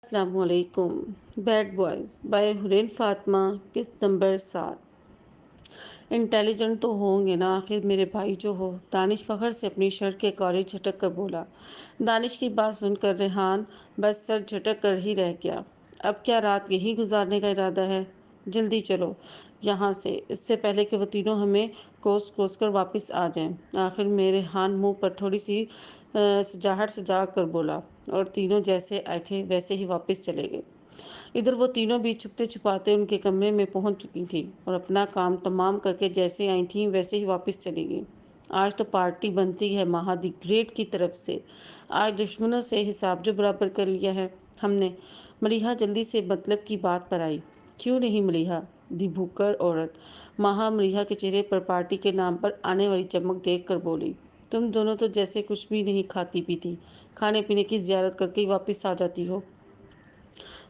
السلام علیکم۔ Bed boys by حرین Fatima, قسط نمبر 7۔ انٹیلیجنٹ تو ہوں گے نا آخر میرے بھائی جو ہو، دانش فخر سے اپنی شرٹ کے کالر جھٹک کر بولا۔ دانش کی بات سن کر ریحان بس سر جھٹک کر ہی رہ گیا۔ اب کیا رات یہی گزارنے کا ارادہ ہے؟ جلدی چلو یہاں سے، اس سے پہلے کہ وہ تینوں ہمیں کوس کوس کر واپس آ جائیں۔ آخر میں ریحان منہ پر تھوڑی سی سجاہٹ سجا کر بولا، اور تینوں جیسے آئے تھے ویسے ہی واپس چلے گئے۔ ادھر وہ تینوں بھی چھپتے چھپاتے ان کے کمرے میں پہنچ چکی تھیں اور اپنا کام تمام کر کے جیسے آئی تھیں ویسے ہی واپس چلی گئیں۔ آج تو پارٹی بنتی ہے مہا دی گریٹ کی طرف سے۔ آج دشمنوں سے حساب جو برابر کر لیا ہے ہم نے۔ ملیحہ جلدی سے مطلب کی بات پر آئی۔ کیوں نہیں ملیحہ دی بھوکر عورت؟ مہا ملیحہ کے چہرے پر پارٹی کے نام پر آنے والی چمک دیکھ کر بولی۔ تم دونوں تو جیسے کچھ بھی نہیں کھاتی پیتی، کھانے پینے کی زیارت کر کے ہی واپس آ جاتی ہو۔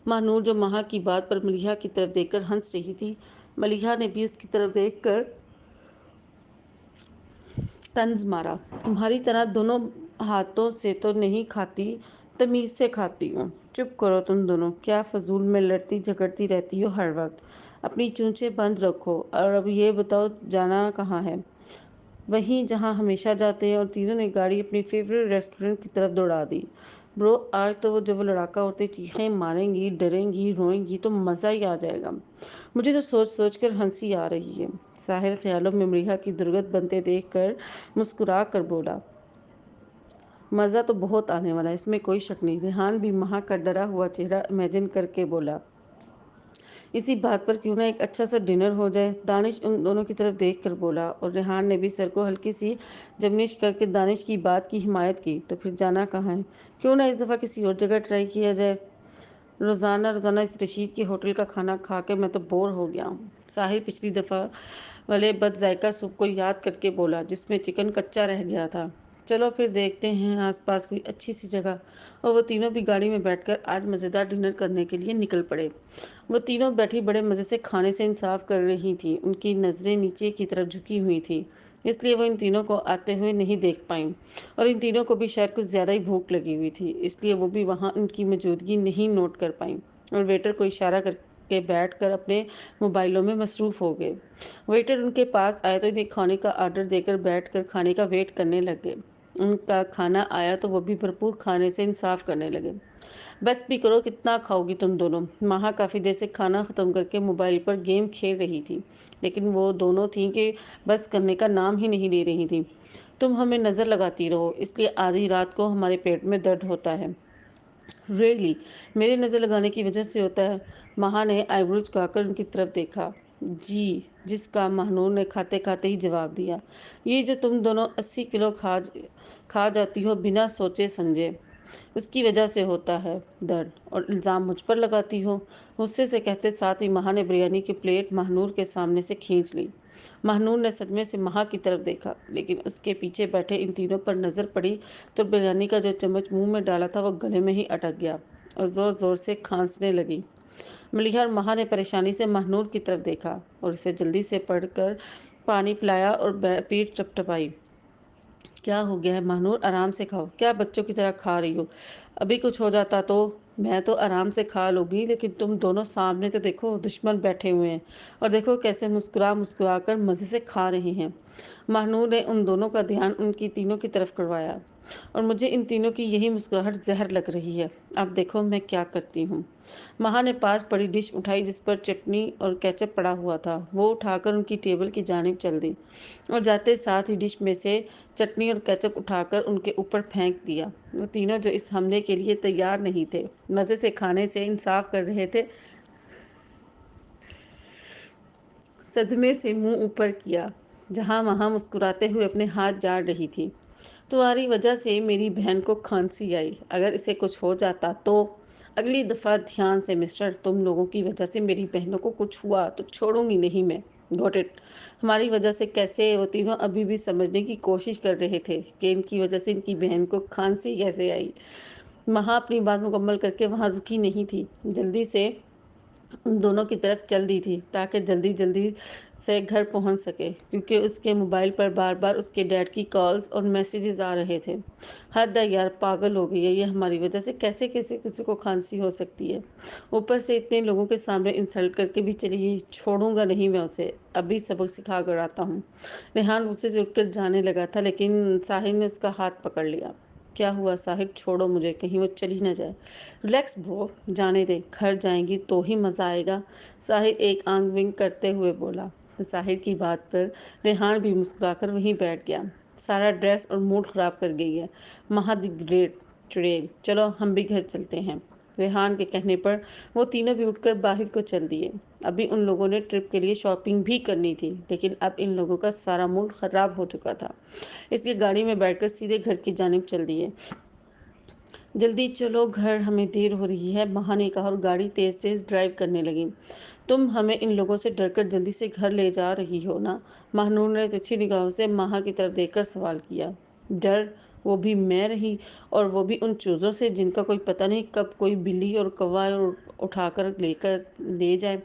مہنور جو مہا کی بات پر ملیحہ کی طرف دیکھ کر ہنس رہی تھی، ملیحہ نے بھی اس کی طرف دیکھ کر طنز مارا۔ تمہاری طرح دونوں ہاتھوں سے تو نہیں کھاتی، تمیز سے کھاتی ہوں۔ چپ کرو تم دونوں، کیا فضول میں لڑتی جھگڑتی رہتی ہو ہر وقت؟ اپنی چونچیں بند رکھو اور اب یہ بتاؤ جانا کہاں ہے؟ وہیں جہاں ہمیشہ جاتے ہیں، اور تینوں نے گاڑی اپنی فیورٹ ریسٹورنٹ کی طرف دوڑا دی۔ برو آج تو جب وہ لڑاکا عورتیں چیخیں ماریں گی، ڈریں گی، روئیں گی تو مزہ ہی آ جائے گا۔ مجھے تو سوچ سوچ کر ہنسی آ رہی ہے۔ ساحر خیالوں میں ملیحہ کی درگت بنتے دیکھ کر مسکرا کر بولا۔ مزہ تو بہت آنے والا ہے، اس میں کوئی شک نہیں۔ ریحان بھی مہا کا ڈرا ہوا چہرہ امیجن کر کے بولا۔ اسی بات پر کیوں نہ ایک اچھا سا ڈنر ہو جائے؟ دانش ان دونوں کی طرف دیکھ کر بولا، اور ریحان نے بھی سر کو ہلکی سی جمنش کر کے دانش کی بات کی حمایت کی۔ تو پھر جانا کہاں ہے؟ کیوں نہ اس دفعہ کسی اور جگہ ٹرائی کیا جائے؟ روزانہ اس رشید کے ہوٹل کا کھانا کھا کے میں تو بور ہو گیا ہوں۔ ساحر پچھلی دفعہ والے بد ذائقہ سوپ کو یاد کر کے بولا جس میں چکن کچا رہ گیا تھا۔ چلو پھر دیکھتے ہیں آس پاس کوئی اچھی سی جگہ۔ اور وہ تینوں بھی گاڑی میں بیٹھ کر آج مزیدار ڈنر کرنے کے لیے نکل پڑے۔ وہ تینوں بیٹھی بڑے مزے سے کھانے سے انصاف کر رہی تھیں۔ ان کی نظریں نیچے کی طرف جھکی ہوئی تھیں، اس لیے وہ ان تینوں کو آتے ہوئے نہیں دیکھ پائیں، اور ان تینوں کو بھی شاید کچھ زیادہ ہی بھوک لگی ہوئی تھی، اس لیے وہ بھی وہاں ان کی موجودگی نہیں نوٹ کر پائیں، اور ویٹر کو اشارہ کر کے بیٹھ کر اپنے موبائلوں میں مصروف ہو گئے۔ ویٹر ان کے پاس آیا تو انہیں کھانے کا آرڈر دے کر بیٹھ کر کھانے کا ویٹ کرنے لگے۔ ان کا کھانا آیا تو وہ بھی بھرپور کھانے سے انصاف کرنے لگے۔ بس بھی کرو، کتنا کھاؤ گی تم دونوں؟ مہا کافی دیر سے کھانا ختم کر کے موبائل پر گیم کھیل رہی تھی، لیکن وہ دونوں تھیں کہ بس کرنے کا نام ہی نہیں لے رہی تھیں۔ تم ہمیں نظر لگاتی رہو، اس لیے آدھی رات کو ہمارے پیٹ میں درد ہوتا ہے۔ ریئلی؟ میرے نظر لگانے کی وجہ سے ہوتا ہے؟ مہا نے آئی برو جھکا کر ان کی طرف دیکھا۔ جی، جس کا مہنور نے کھاتے کھاتے ہی جواب دیا۔ یہ جو تم دونوں 80 کلو کھا جاتی ہو بنا سوچے سمجھے، اس کی وجہ سے ہوتا ہے درد، اور الزام مجھ پر لگاتی ہو؟ غصے سے کہتے ساتھ ہی مہا نے بریانی کی پلیٹ مہنور کے سامنے سے کھینچ لی۔ مہنور نے صدمے سے مہا کی طرف دیکھا، لیکن اس کے پیچھے بیٹھے ان تینوں پر نظر پڑی تو بریانی کا جو چمچ منہ میں ڈالا تھا وہ گلے میں ہی اٹک گیا اور زور زور سے کھانسنے لگی۔ ملیحہ اور مہا نے پریشانی سے مہنور کی طرف دیکھا اور اسے جلدی سے پڑھ کر پانی پلایا اور پیٹھ ٹپٹپائی۔ کیا ہو گیا ہے مہنور؟ آرام سے کھاؤ، کیا بچوں کی طرح کھا رہی ہو؟ ابھی کچھ ہو جاتا تو؟ میں تو آرام سے کھا لوں گی، لیکن تم دونوں سامنے تو دیکھو، دشمن بیٹھے ہوئے ہیں، اور دیکھو کیسے مسکرا مسکرا کر مزے سے کھا رہے ہیں۔ مہنور نے ان دونوں کا دھیان ان کی تینوں کی طرف کروایا، اور مجھے ان تینوں کی یہی مسکراہٹ زہر لگ رہی ہے۔ اب دیکھو میں کیا کرتی ہوں۔ مہا نے پاس پڑی ڈش اٹھائی جس پر چٹنی اور کیچپ پڑا ہوا تھا، وہ اٹھا کر ان کی ٹیبل کی جانب چل دی، اور جاتے ساتھ ہی ڈش میں سے چٹنی اور کیچپ اٹھا کر ان کے اوپر پھینک دیا۔ وہ تینوں جو اس حملے کے لیے تیار نہیں تھے، مزے سے کھانے سے انصاف کر رہے تھے، صدمے سے منہ اوپر کیا، جہاں وہاں مسکراتے ہوئے اپنے ہاتھ جاڑ رہی تھی۔ تمہاری وجہ سے میری بہن کو کھانسی آئی، اگر اسے کچھ ہو جاتا تو؟ اگلی دفعہ دھیان سے مسٹر، تم لوگوں کی وجہ سے میری بہنوں کو کچھ ہوا تو چھوڑوں گی نہیں میں۔ Got it? ہماری وجہ سے کیسے؟ وہ تینوں ابھی بھی سمجھنے کی کوشش کر رہے تھے کہ ان کی وجہ سے ان کی بہن کو کھانسی کیسے آئی۔ مہا اپنی بات مکمل کر کے وہاں رکی نہیں تھی، جلدی سے ان دونوں کی طرف چل دی تھی تاکہ جلدی جلدی سے گھر پہنچ سکے، کیونکہ اس کے موبائل پر بار بار اس کے ڈیڈ کی کالز اور میسیجز آ رہے تھے۔ حد ہے یار، پاگل ہو گئی ہے یہ ہماری وجہ سے، کیسے کسی کو کھانسی ہو سکتی ہے؟ اوپر سے اتنے لوگوں کے سامنے انسلٹ کر کے بھی چلی گئی۔ چھوڑوں گا نہیں میں اسے، ابھی سبق سکھا کر آتا ہوں۔ ریحان غصے سے اٹھ کر جانے لگا تھا، لیکن ساحل نے اس کا ہاتھ پکڑ لیا۔ کیا ہوا ساحل؟ چھوڑو مجھے، کہیں وہ چلی نہ جائے۔ ریلیکس برو، جانے دے، گھر جائیں گی تو ہی مزہ آئے گا، ساحل ایک آنکھ ونک کرتے ہوئے بولا۔ ساحل کی بات پر ریحان بھی مسکرا کر وہیں بیٹھ گیا۔ سارا ڈریس اور موڈ خراب کر گئی ہے مہا دی گریٹ ٹریل، چلو ہم بھی گھر چلتے ہیں۔ ریحان کے کہنے پر وہ تینوں بھی اٹھ کر باہر کو چل دیے۔ ابھی ان لوگوں نے ٹرپ کے لیے شاپنگ بھی کرنی تھی، لیکن اب ان لوگوں کا سارا موڈ خراب ہو چکا تھا، اس لیے گاڑی میں بیٹھ کر سیدھے گھر کی جانب چل دیے۔ جلدی چلو گھر، ہمیں دیر ہو رہی ہے، مہا نے کہا اور گاڑی تیز تیز ڈرائیو کرنے لگی۔ تم ہمیں ان لوگوں سے ڈر کر جلدی سے گھر لے جا رہی ہو نا؟ مہنور نے ترچھی نگاہوں سے مہا کی طرف دیکھ کر سوال کیا۔ ڈر؟ وہ بھی میں رہی، اور وہ بھی ان چوزوں سے جن کا کوئی پتہ نہیں کب کوئی بلی اور کوا اٹھا کر لے جائے۔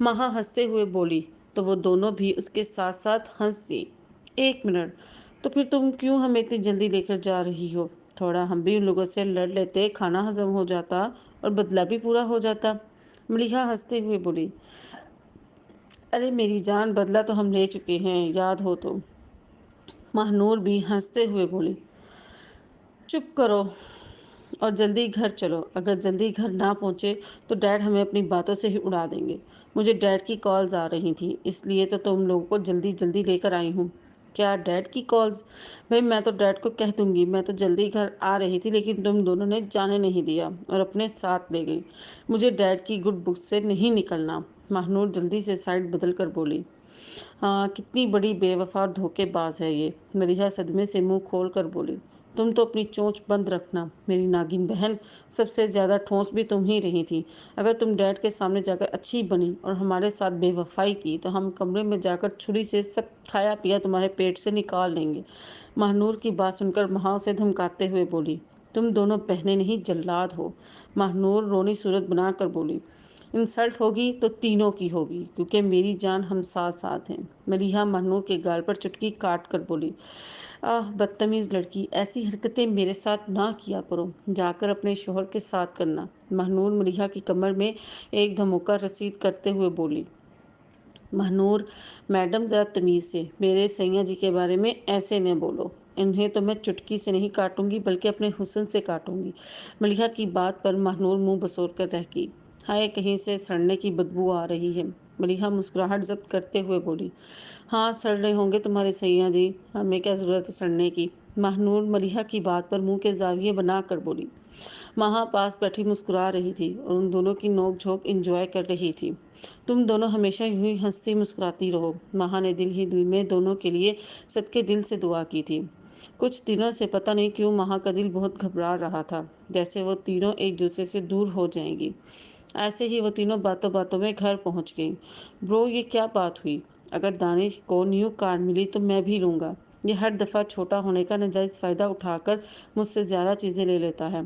مہا ہنستے ہوئے بولی تو وہ دونوں بھی اس کے ساتھ ساتھ ہنس دی۔ ایک منٹ، تو پھر تم کیوں ہمیں اتنی جلدی لے کر جا رہی ہو؟ تھوڑا ہم بھی ان لوگوں سے لڑ لیتے، کھانا ہضم ہو جاتا اور بدلہ بھی پورا ہو جاتا۔ ملیحہ ہنستے ہوئے بولی، ارے میری جان، بدلہ تو ہم لے چکے ہیں، یاد ہو تو۔ مہنور بھی ہنستے ہوئے بولی، چپ کرو اور جلدی گھر چلو، اگر جلدی گھر نہ پہنچے تو ڈیڈ ہمیں اپنی باتوں سے ہی اڑا دیں گے۔ مجھے ڈیڈ کی کالز آ رہی تھیں، اس لیے تو تم لوگوں کو جلدی جلدی لے کر آئی ہوں۔ کیا ڈیڈ کی کالز؟ بھائی میں تو ڈیڈ کو کہہ دوں گی، میں تو جلدی گھر آ رہی تھی، لیکن تم دونوں نے جانے نہیں دیا اور اپنے ساتھ لے گئی۔ مجھے ڈیڈ کی گڈ بکس سے نہیں نکلنا۔ مہنور جلدی سے سائڈ بدل کر بولی۔ ہاں، کتنی بڑی بے وفا اور دھوکے باز ہے یہ، ملیحہ صدمے سے منہ کھول کر بولی۔ تم تو اپنی چونچ بند رکھنا میری ناگن بہن، سب سے زیادہ ٹھونس بھی تم ہی رہی تھی۔ اگر تم ڈیڈ کے سامنے جا کر اچھی بنی اور ہمارے ساتھ بے وفائی کی تو ہم کمرے میں جا کر چھری سے سب کھایا پیا تمہارے پیٹ سے نکال لیں گے۔ مہنور کی بات سن کر مہا اسے دھمکاتے ہوئے بولی، تم دونوں بہنیں نہیں جلاد ہو۔ مہنور رونی صورت بنا کر بولی، انسلٹ ہوگی تو تینوں کی ہوگی، کیونکہ میری جان ہم ساتھ ساتھ ہیں۔ ملیحہ مہنور کے گال پر چٹکی کاٹ کر بولی، آہ بدتمیز لڑکی، ایسی حرکتیں میرے ساتھ نہ کیا کرو، جا کر اپنے شوہر کے ساتھ کرنا۔ مہنور ملیحہ کی کمر میں ایک دھموکہ رسید کرتے ہوئے بولی۔ مہنور میڈم ذرا تمیز سے، میرے سیاں جی کے بارے میں ایسے نہ بولو، انہیں تو میں چٹکی سے نہیں کاٹوں گی بلکہ اپنے حسن سے کاٹوں گی۔ ملیحہ کی بات پر مہنور منہ بسور کر رہ گئی۔ ہائے، کہیں سے سڑنے کی بدبو آ رہی ہے۔ ملیحہ مسکراہٹ ضبط کرتے ہوئے بولی، ہاں سڑ رہے ہوں گے تمہارے سیاں جی، ہمیں کیا ضرورت ہے سڑنے کی۔ مہنور ملیحہ کی بات پر منہ کے زاویے بنا کر بولی۔ مہا پاس بیٹھی مسکرا رہی تھی اور ان دونوں کی نوک جھونک انجوائے کر رہی تھی۔ تم دونوں ہمیشہ یوں ہی ہنستی مسکراتی رہو، مہا نے دل ہی دل میں دونوں کے لیے صدقے دل سے دعا کی تھی۔ کچھ دنوں سے پتہ نہیں کیوں مہا کا دل بہت گھبرا رہا تھا، جیسے وہ تینوں ایک دوسرے سے دور ہو جائیں گی۔ ایسے ہی وہ تینوں باتوں باتوں میں گھر پہنچ گئی۔ برو، یہ کیا بات ہوئی؟ اگر دانش کو نیو کار ملی تو میں بھی لوں گا، یہ ہر دفعہ چھوٹا ہونے کا ناجائز فائدہ اٹھا کر مجھ سے زیادہ چیزیں لے لیتا ہے۔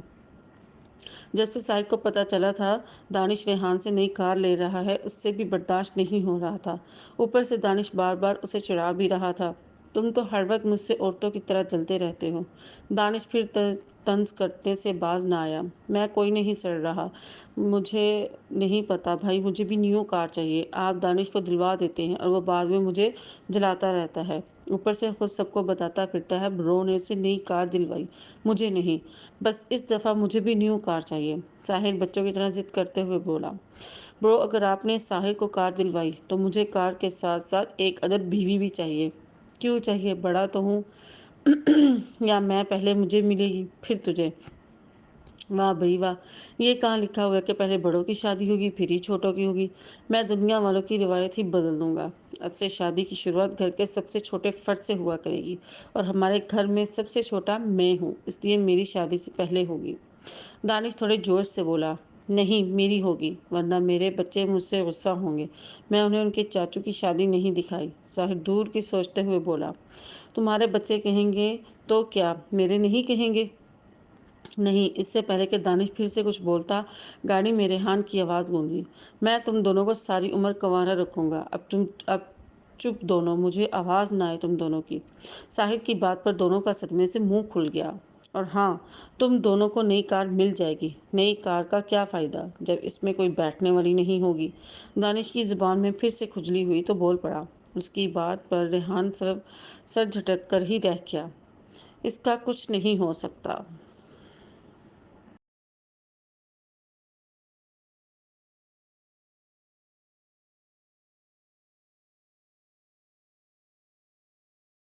جب سے ساحل کو پتہ چلا تھا دانش ریحان سے نئی کار لے رہا ہے، اس سے بھی برداشت نہیں ہو رہا تھا، اوپر سے دانش بار بار اسے چڑھا بھی رہا تھا۔ تم تو ہر وقت مجھ سے عورتوں کی طرح جلتے رہتے ہو۔ دانش پھر طنز کرنے سے باز نہ آیا۔ میں کوئی نہیں سڑ رہا، مجھے نہیں پتا بھائی، مجھے بھی نیو کار چاہیے۔ آپ دانش کو دلوا دیتے ہیں اور وہ بعد میں مجھے جلاتا رہتا ہے، اوپر سے خود سب کو بتاتا پھرتا ہے برو نے اسے نئی کار دلوائی، مجھے نہیں۔ بس اس دفعہ مجھے بھی نیو کار چاہیے، ساحل بچوں کی طرح ضد کرتے ہوئے بولا۔ برو، اگر آپ نے ساحل کو کار دلوائی تو مجھے کار کے ساتھ ساتھ ایک عدد بیوی بھی چاہیے۔ کیوں چاہیے؟ بڑا تو ہوں۔ یا میں پہلے مجھے ملے گی پھر تجھے؟ واہ بھئی واہ، یہ کہاں لکھا ہوا ہے کہ پہلے بڑوں کی شادی ہوگی پھر ہی چھوٹوں کی ہوگی؟ میں دنیا والوں کی روایت ہی بدل دوں گا۔ اب سے شادی کی شروعات گھر کے سب سے چھوٹے فرد سے ہوا کرے گی، اور ہمارے گھر میں سب سے چھوٹا میں ہوں، اس لیے میری شادی سے پہلے ہوگی۔ دانش تھوڑے جوش سے بولا، نہیں میری ہوگی، ورنہ میرے بچے مجھ سے غصہ ہوں گے، میں انہیں ان کے چاچو کی شادی نہیں دکھائی۔ ساحل دور کی سوچتے ہوئے بولا، تمہارے بچے کہیں گے تو کیا، میرے نہیں کہیں گے؟ نہیں، اس سے پہلے کہ دانش پھر سے کچھ بولتا، گاڑی میں ریحان کی آواز گونجی۔ میں تم دونوں کو ساری عمر کنوارا رکھوں گا۔ اب چپ دونوں، مجھے آواز نہ آئے تم دونوں کی۔ ساحر کی بات پر دونوں کا صدمے سے منہ کھل گیا۔ اور ہاں، تم دونوں کو نئی کار مل جائے گی۔ نئی کار کا کیا فائدہ جب اس میں کوئی بیٹھنے والی نہیں ہوگی؟ دانش کی زبان میں پھر سے کھجلی ہوئی تو بول پڑا۔ اس کی بات پر ریحان صرف سر جھٹک کر ہی رہ گیا۔ اس کا کچھ نہیں ہو سکتا۔